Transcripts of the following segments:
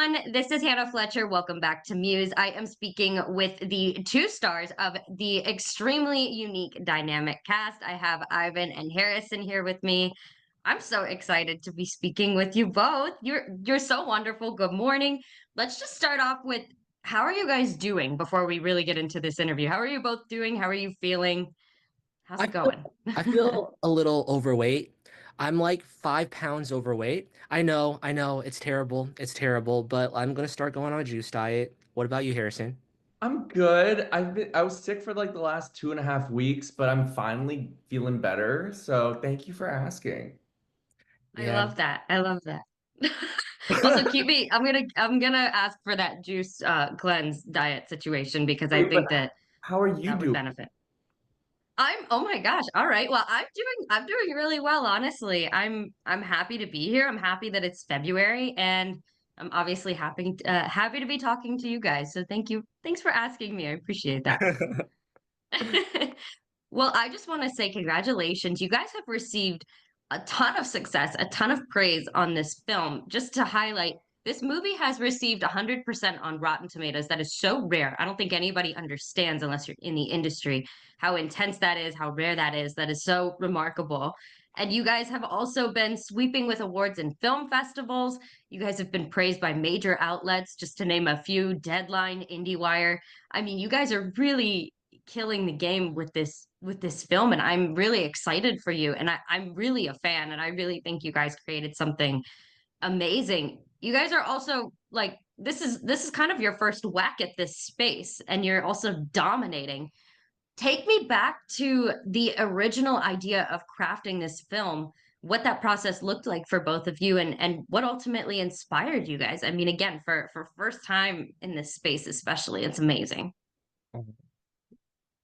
everyone. This is Hannah Fletcher. Welcome back to Muse. I am speaking with the two stars of the extremely unique dynamic cast. I have Ivan and Harrison here with me. I'm so excited to be speaking with you both. You're so wonderful. Good morning. Let's just start off with how are you guys doing before we really get into this interview? How are you both doing? How are you feeling? How's I it feel going? I feel a little overweight. I'm like 5 pounds overweight. I know, it's terrible. It's terrible, but I'm gonna start going on a juice diet. What about you, Harrison? I'm good. I was sick for like the last 2.5 weeks, but I'm finally feeling better. So thank you for asking. I Yeah. love that. I love that. Also, keep me. I'm gonna ask for that juice cleanse diet situation because I Wait, but think that how are you that would doing? benefit. Oh my gosh. All right. Well, I'm doing really well, honestly. I'm happy to be here. I'm happy that it's February and I'm obviously happy to be talking to you guys. So thank you. Thanks for asking me. I appreciate that. Well, I just want to say congratulations. You guys have received a ton of success, a ton of praise on this film. Just to highlight, this movie has received 100% on Rotten Tomatoes. That is so rare. I don't think anybody understands, unless you're in the industry, how intense that is, how rare that is. That is so remarkable. And you guys have also been sweeping with awards in film festivals. You guys have been praised by major outlets, just to name a few: Deadline, IndieWire. I mean, you guys are really killing the game with this film, and I'm really excited for you. And I'm really a fan, and I really think you guys created something amazing. You guys are also like this is kind of your first whack at this space, and you're also dominating. Take me back to the original idea of crafting this film, what that process looked like for both of you, and what ultimately inspired you guys. I mean, again, for first time in this space, especially, it's amazing.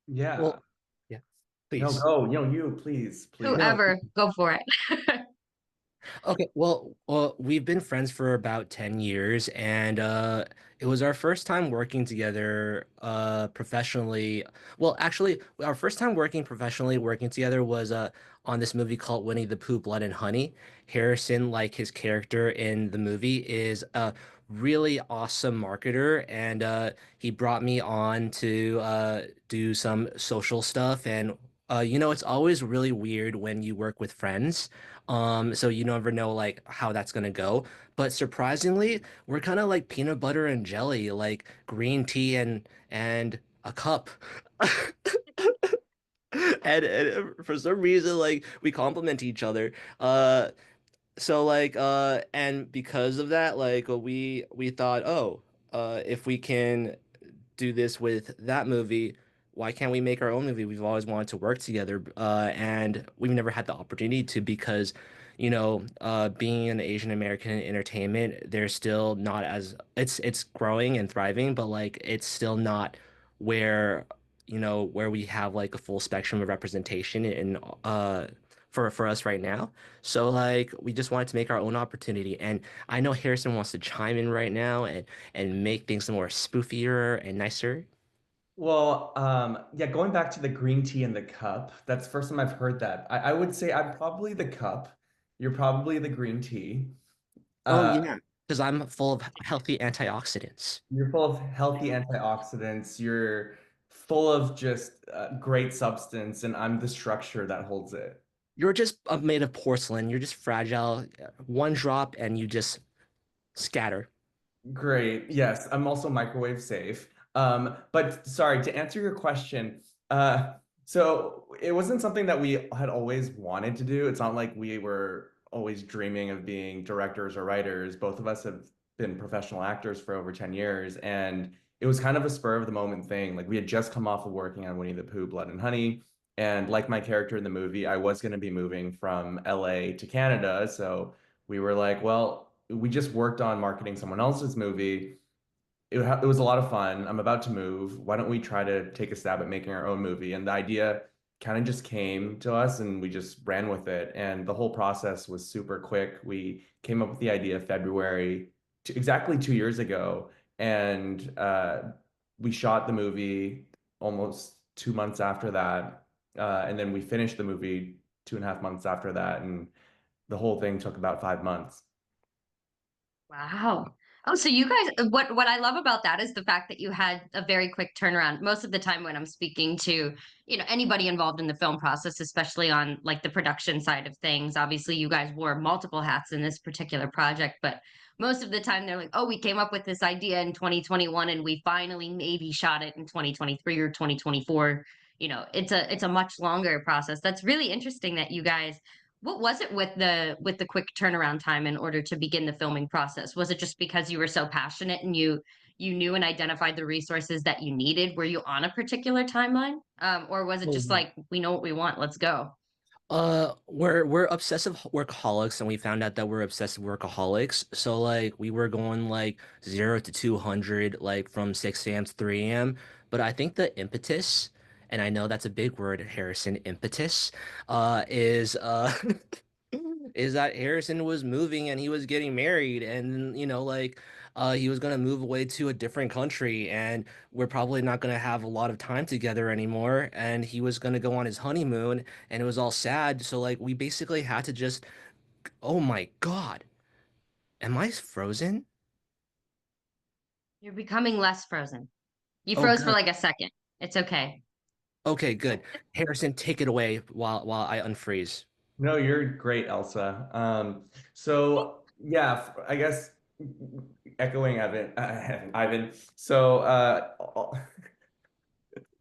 Yeah. Well, yeah, No, please. go. You, please, please. No, Whoever, go for it. okay. Well, we've been friends for about 10 years, and it was our first time working together professionally. Well, actually, our first time working professionally working together was on this movie called Winnie the Pooh, Blood and Honey. Harrison, like his character in the movie, is a really awesome marketer, and he brought me on to do some social stuff. And it's always really weird when you work with friends. So you never know like how that's gonna go. But surprisingly, we're kind of like peanut butter and jelly, like green tea and a cup. And for some reason, like we complement each other. And because of that, like we thought, oh, if we can do this with that movie, why can't we make our own movie? We've always wanted to work together, and we've never had the opportunity to because, being an Asian American in entertainment, there's still not as it's growing and thriving, but like it's still not where, where we have like a full spectrum of representation in for us right now. So like we just wanted to make our own opportunity, and I know Harrison wants to chime in right now and make things more spoofier and nicer. Yeah, going back to the green tea in the cup, that's the first time I've heard that. I would say I'm probably the cup. You're probably the green tea. Oh Uh, yeah, because I'm full of healthy antioxidants. You're full of healthy antioxidants. You're full of just great substance, and I'm the structure that holds it. You're just made of porcelain. You're just fragile. One drop and you just scatter. Great. Yes, I'm also microwave safe. But sorry, to answer your question, so it wasn't something that we had always wanted to do. It's not like we were always dreaming of being directors or writers. Both of us have been professional actors for over 10 years, and it was kind of a spur of the moment thing. Like we had just come off of working on Winnie the Pooh, Blood and Honey, and like my character in the movie, I was going to be moving from LA to Canada, so we were like, well, we just worked on marketing someone else's movie. It was a lot of fun. I'm about to move. Why don't we try to take a stab at making our own movie? And the idea kind of just came to us and we just ran with it. And the whole process was super quick. We came up with the idea February, exactly 2 years ago. And we shot the movie almost 2 months after that. And then we finished the movie 2.5 months after that. And the whole thing took about 5 months. Wow. Oh, so you guys, what I love about that is the fact that you had a very quick turnaround. Most of the time when I'm speaking to, anybody involved in the film process, especially on like the production side of things, obviously you guys wore multiple hats in this particular project, but most of the time they're like, "Oh, we came up with this idea in 2021 and we finally maybe shot it in 2023 or 2024." It's a much longer process. That's really interesting that you guys what was it with the quick turnaround time in order to begin the filming process? Was it just because you were so passionate and you knew and identified the resources that you needed? Were you on a particular timeline? Or was it Oh just yeah. like we know what we want, let's go? We're obsessive workaholics, and we found out that we're obsessive workaholics. So like we were going like 0 to 200, like from 6 a.m. to 3 a.m. But I think the impetus, and I know that's a big word, Harrison, impetus, is is that Harrison was moving and he was getting married, and like he was gonna move away to a different country, and we're probably not gonna have a lot of time together anymore, and he was gonna go on his honeymoon, and it was all sad. So like we basically had to just, oh my God, am I frozen? You're becoming less frozen. You Oh, froze for good. like a second. It's okay. Okay, good. Harrison, take it away while I unfreeze. No, you're great, Elsa. So yeah, I guess echoing Ivan. So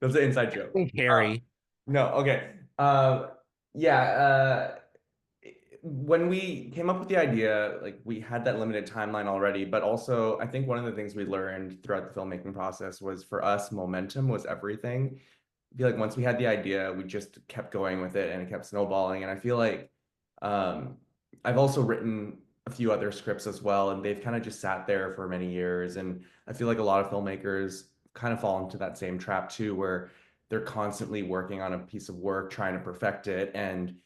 that's an inside joke. Harry. No, okay. Yeah, when we came up with the idea, like we had that limited timeline already, but also I think one of the things we learned throughout the filmmaking process was for us, momentum was everything. I feel like once we had the idea, we just kept going with it and it kept snowballing. And I feel like um, I've also written a few other scripts as well, and they've kind of just sat there for many years. And I feel like a lot of filmmakers kind of fall into that same trap too, where they're constantly working on a piece of work, trying to perfect it. And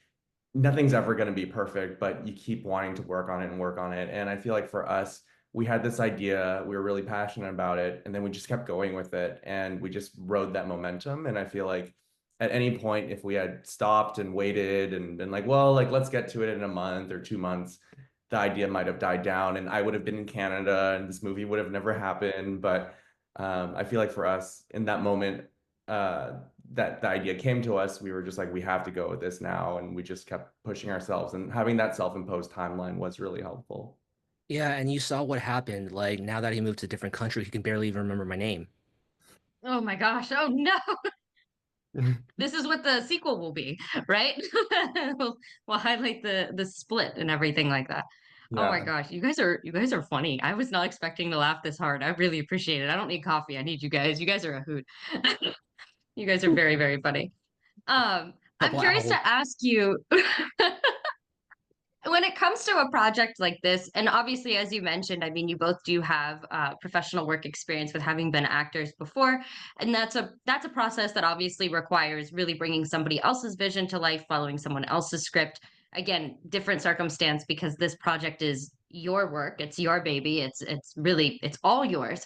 nothing's ever going to be perfect, but you keep wanting to work on it and work on it. And I feel like for us, we had this idea, we were really passionate about it, and then we just kept going with it and we just rode that momentum. And I feel like at any point, if we had stopped and waited and been like, well, like let's get to it in a month or 2 months, the idea might have died down and I would have been in Canada and this movie would have never happened. But I feel like for us in that moment, that the idea came to us, we were just like, we have to go with this now. And we just kept pushing ourselves. And having that self-imposed timeline was really helpful. Yeah, and you saw what happened. Like now that he moved to a different country, he can barely even remember my name. Oh my gosh. Oh no. This is what the sequel will be, right? we'll highlight the split and everything like that. Oh my Yeah. gosh, you guys are funny. I was not expecting to laugh this hard. I really appreciate it. I don't need coffee. I need you guys. You guys are a hoot. You guys are very, very funny. I'm Couple curious owls. to ask you when it comes to a project like this, and obviously, as you mentioned, I mean, you both do have professional work experience with having been actors before, and that's a process that obviously requires really bringing somebody else's vision to life, following someone else's script. Again, different circumstance because this project is your work, it's your baby, it's really it's all yours.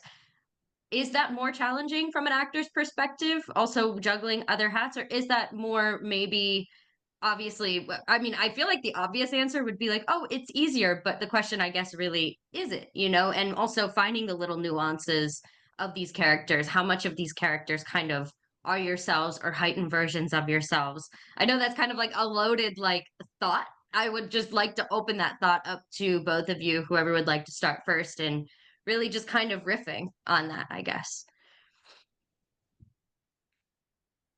Is that more challenging from an actor's perspective, also juggling other hats, or is that more maybe obviously I mean I feel like the obvious answer would be like, oh, it's easier, but the question I guess really is it, and also finding the little nuances of these characters, how much of these characters kind of are yourselves or heightened versions of yourselves. I know that's kind of like a loaded like thought. I would just like to open that thought up to both of you, whoever would like to start first, and really just kind of riffing on that, I guess.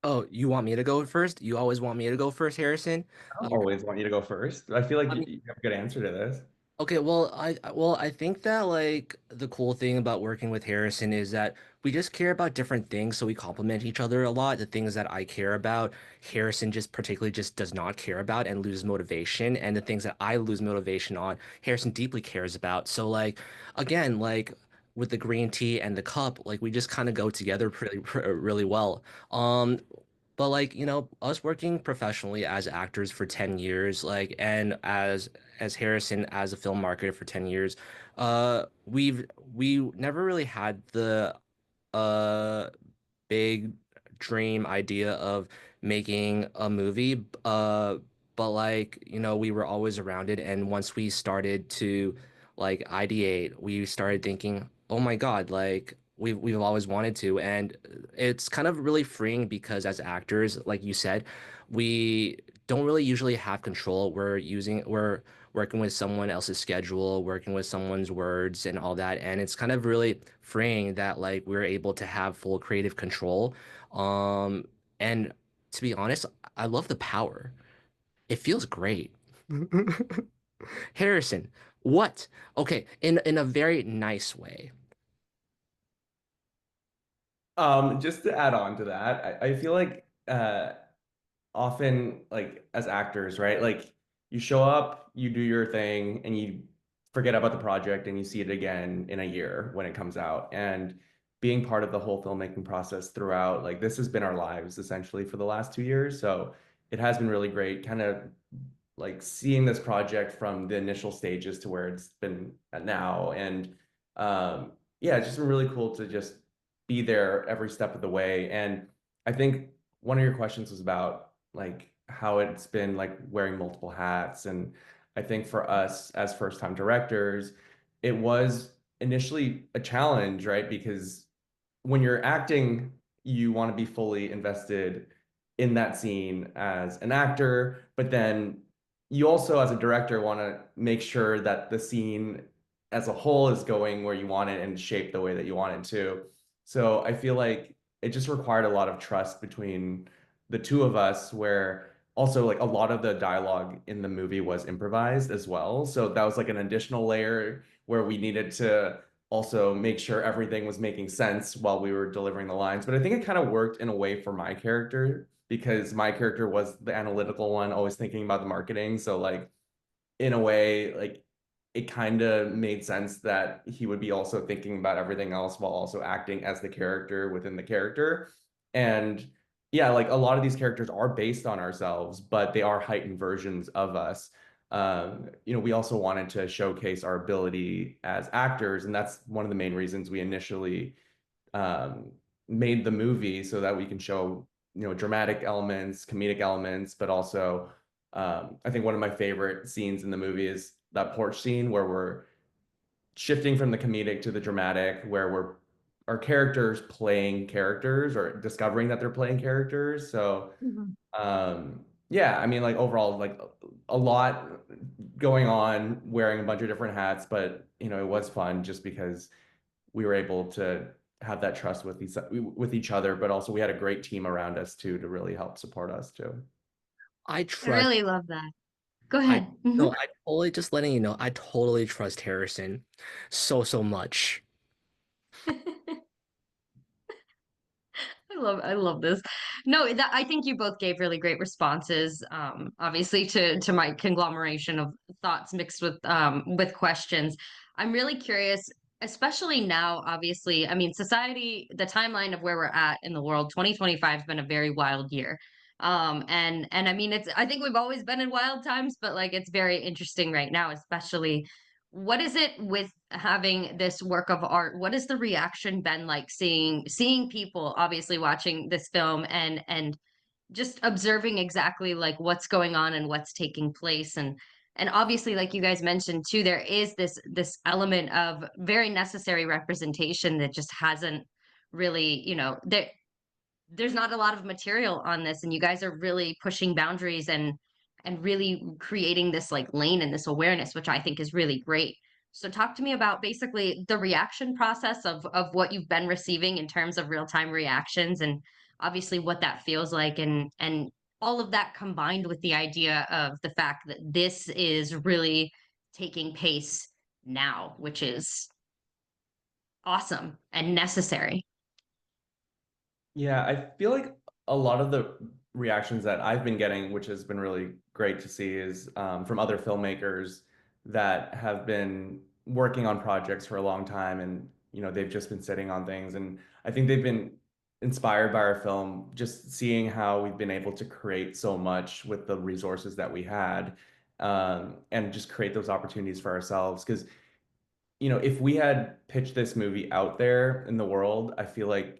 Oh, you want me to go first? You always want me to go first, Harrison? I don't always want you to go first. I feel like I you have a good answer to this. Okay, well, I think that like the cool thing about working with Harrison is that we just care about different things, so we complement each other a lot. The things that I care about, Harrison just particularly just does not care about and loses motivation, and the things that I lose motivation on, Harrison deeply cares about. So like again, like with the green tea and the cup, like we just kind of go together really well. But like, us working professionally as actors for 10 years, like, and as Harrison as a film marketer for 10 years, we never really had the uh big dream idea of making a movie. But like, we were always around it, and once we started to like ideate, we started thinking, oh my God, like we've always wanted to. And it's kind of really freeing because as actors, like you said, we don't really usually have control. We're working with someone else's schedule, working with someone's words and all that. And it's kind of really freeing that like we're able to have full creative control. And to be honest, I love the power. It feels great. Harrison, what? Okay, in a very nice way. Just to add on to that, I feel like often like as actors, right? Like you show up, you do your thing, and you forget about the project and you see it again in a year when it comes out. And being part of the whole filmmaking process throughout, like this has been our lives essentially for the last 2 years. So it has been really great, kind of like seeing this project from the initial stages to where it's been at now. And yeah, it's just been really cool to just be there every step of the way. And I think one of your questions was about like how it's been like wearing multiple hats. And I think for us as first time directors, it was initially a challenge, right? Because when you're acting, you want to be fully invested in that scene as an actor, but then you also, as a director, want to make sure that the scene as a whole is going where you want it and shaped the way that you want it to. So I feel like it just required a lot of trust between the two of us, where also like a lot of the dialogue in the movie was improvised as well. So that was like an additional layer where we needed to also make sure everything was making sense while we were delivering the lines. But I think it kind of worked in a way for my character because my character was the analytical one, always thinking about the marketing. So like in a way, like it kind of made sense that he would be also thinking about everything else while also acting as the character within the character. And yeah, like a lot of these characters are based on ourselves, but they are heightened versions of us. We also wanted to showcase our ability as actors, and that's one of the main reasons we initially um, made the movie so that we can show, dramatic elements, comedic elements, but also I think one of my favorite scenes in the movie is that porch scene where we're shifting from the comedic to the dramatic, where we're our characters playing characters or discovering that they're playing characters. So Mhm. yeah, I mean like overall like a lot going on, wearing a bunch of different hats, but it was fun just because we were able to have that trust with each other, but also we had a great team around us too to really help support us too. I I trust really love that. Go I ahead. no, I totally just letting you know, I totally trust Harrison so much. I love this. No, that I think you both gave really great responses. Obviously to my conglomeration of thoughts mixed with questions. I'm really curious, especially now, obviously. I mean, society, the timeline of where we're at in the world, 2025 has been a very wild year. And I mean I think we've always been in wild times, but like it's very interesting right now, especially what is it with having this work of art? What has the reaction been like seeing people obviously watching this film and just observing exactly like what's going on and what's taking place, and obviously like you guys mentioned too, there is this element of very necessary representation that just hasn't really, there's not a lot of material on this, and you guys are really pushing boundaries and really creating this like lane and this awareness, which I think is really great. So talk to me about basically the reaction process of what you've been receiving in terms of real-time reactions, and obviously what that feels like, and all of that combined with the idea of the fact that this is really taking pace now, which is awesome and necessary. Yeah, I feel like a lot of the reactions that I've been getting, which has been really great to see, is from other filmmakers that have been working on projects for a long time, and they've just been sitting on things, and I think they've been inspired by our film, just seeing how we've been able to create so much with the resources that we had, and just create those opportunities for ourselves. Because if we had pitched this movie out there in the world, I feel like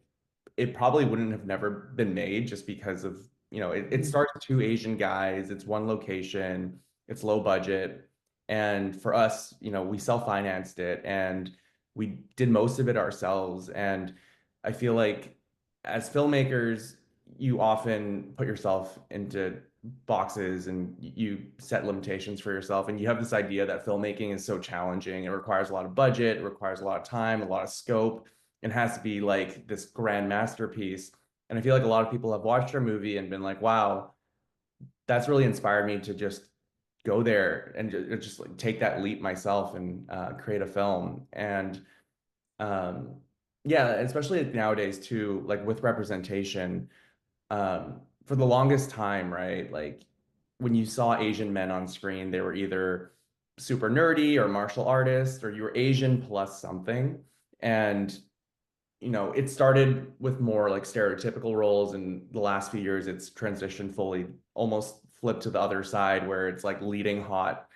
it probably wouldn't have never been made just because of, it Mhm. starts two Asian guys, it's one location, it's low budget. And for us, we self-financed it and we did most of it ourselves. And I feel like as filmmakers, you often put yourself into boxes and you set limitations for yourself. And you have this idea that filmmaking is so challenging. It requires a lot of budget, it requires a lot of time, a lot of scope. It has to be like this grand masterpiece. And I feel like a lot of people have watched our movie and been like, wow, that's really inspired me to just go there and just like take that leap myself and create a film. And um, yeah, especially nowadays too, like with representation, for the longest time, right? Like when you saw Asian men on screen, they were either super nerdy or martial artists, or you were Asian plus something. And it started with more like stereotypical roles, and the last few years it's transitioned fully, almost flipped to the other side where it's like leading hot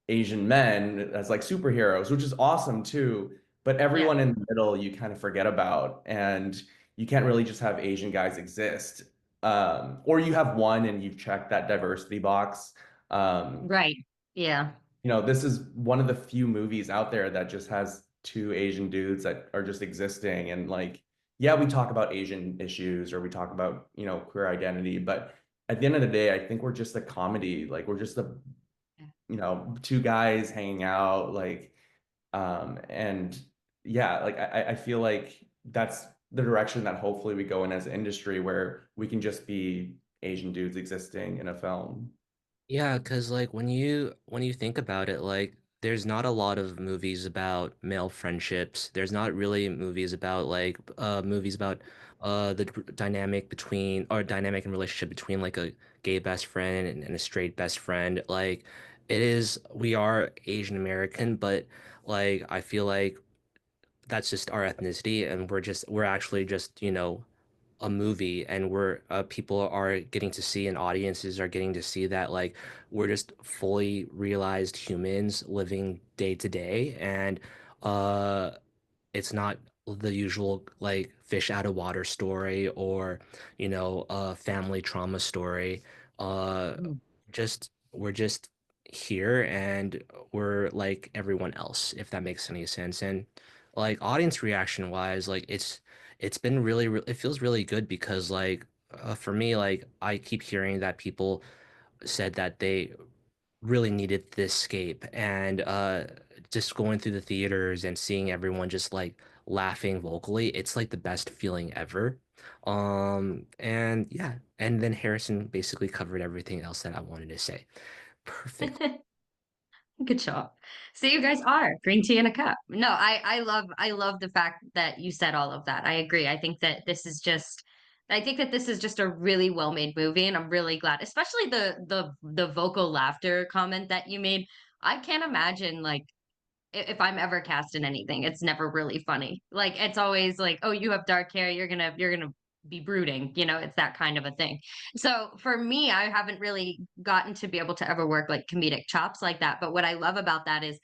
Asian men as like superheroes, which is awesome too. But Yeah. everyone in the middle you kind of forget about, and you can't really just have Asian guys exist. Or you have one and you've checked that diversity box. Um, Right. Yeah. this is one of the few movies out there that just has two Asian dudes that are just existing. And like, yeah, we talk about Asian issues or we talk about, queer identity, but at the end of the day, I think we're just a comedy. Like we're just two guys hanging out, like, and yeah, like I feel like that's the direction that hopefully we go in as an industry where we can just be Asian dudes existing in a film. Yeah, because like when you think about it, like there's not a lot of movies about male friendships. There's not really movies about the dynamic between or dynamic and relationship between like a gay best friend and a straight best friend. Like we are Asian American, but like I feel like that's just our ethnicity and we're actually just, a movie and we're people are getting to see and audiences are getting to see that like we're just fully realized humans living day to day and uh it's not the usual like fish out of water story or a family trauma story. uh Mhm. just we're just here and we're like everyone else, if that makes any sense. And like audience reaction wise, like it's been it feels really good because like for me, like I keep hearing that people said that they really needed this escape and just going through the theaters and seeing everyone just like laughing vocally, it's like the best feeling ever. And yeah, and then Harrison basically covered everything else that I wanted to say perfect. Good job. So you guys are green tea in a cup. No, I love the fact that you said all of that. I agree. I think that this is just a really well-made movie, and I'm really glad, especially the vocal laughter comment that you made. I can't imagine like if I'm ever cast in anything, it's never really funny. Like it's always like, oh, you have dark hair, you're gonna be brooding, it's that kind of a thing. So for me, I haven't really gotten to be able to ever work like comedic chops like that. But what I love about that is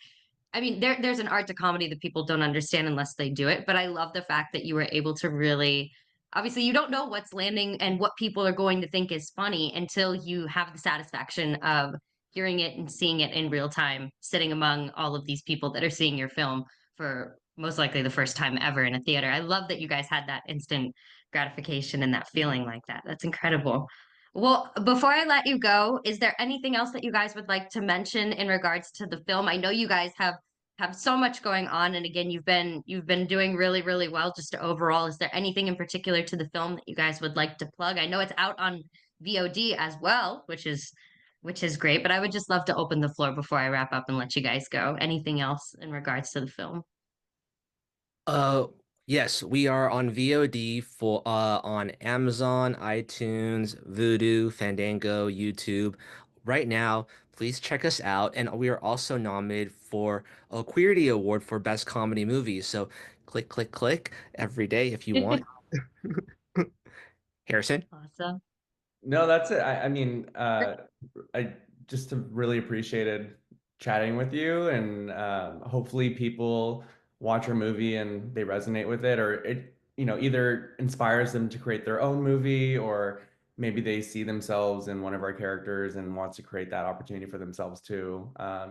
I mean, there's an art to comedy that people don't understand unless they do it. But I love the fact that you were able to really, obviously, you don't know what's landing and what people are going to think is funny until you have the satisfaction of hearing it and seeing it in real time, sitting among all of these people that are seeing your film for most likely the first time ever in a theater. I love that you guys had that instant gratification and that feeling like that. That's incredible. Well, before I let you go, is there anything else that you guys would like to mention in regards to the film? I know you guys have so much going on, and again, you've been doing really, really well just overall. Is there anything in particular to the film that you guys would like to plug? I know it's out on VOD as well, which is great, but I would just love to open the floor before I wrap up and let you guys go. Anything else in regards to the film? Uh, yes, we are on VOD on Amazon, iTunes, Vudu, Fandango, YouTube. Right now, please check us out. And we are also nominated for a Queerty Award for Best Comedy Movie. So click, click, click every day if you want. Harrison? Awesome. No, that's it. I mean, I just have really appreciated chatting with you, and hopefully people watch our movie and they resonate with it, or it, either inspires them to create their own movie, or maybe they see themselves in one of our characters and wants to create that opportunity for themselves too.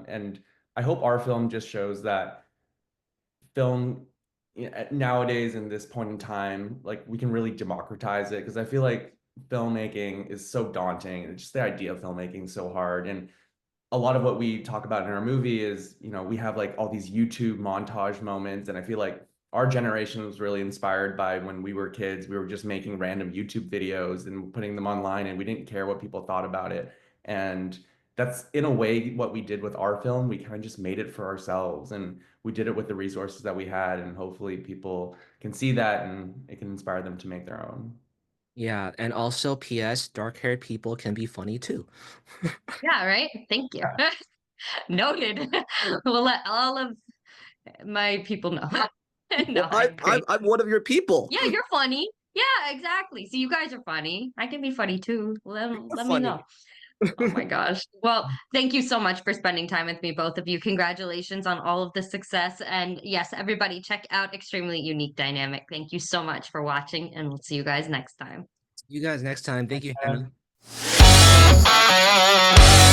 And I hope our film just shows that film nowadays in this point in time, like we can really democratize it because I feel like filmmaking is so daunting and just the idea of filmmaking is so hard. And a lot of what we talk about in our movie is, we have like all these YouTube montage moments, and I feel like our generation was really inspired by when we were kids. We were just making random YouTube videos and putting them online, and we didn't care what people thought about it. And that's in a way what we did with our film. We kind of just made it for ourselves, and we did it with the resources that we had, and hopefully people can see that and it can inspire them to make their own. Yeah, and also PS, dark-haired people can be funny too. Yeah, right. Thank you. Noted. We'll let all of my people know. No, Well, I'm great. I'm one of your people. Yeah, you're funny. Yeah, exactly. See, you guys are funny. I can be funny too. Let me Funny. know. Oh my gosh. Well, thank you so much for spending time with me, both of you. Congratulations on all of the success. And yes, everybody, check out Extremely Unique Dynamic. Thank you so much for watching, and we'll see you guys next time. You guys next time. Thank you, Yeah. Hannah.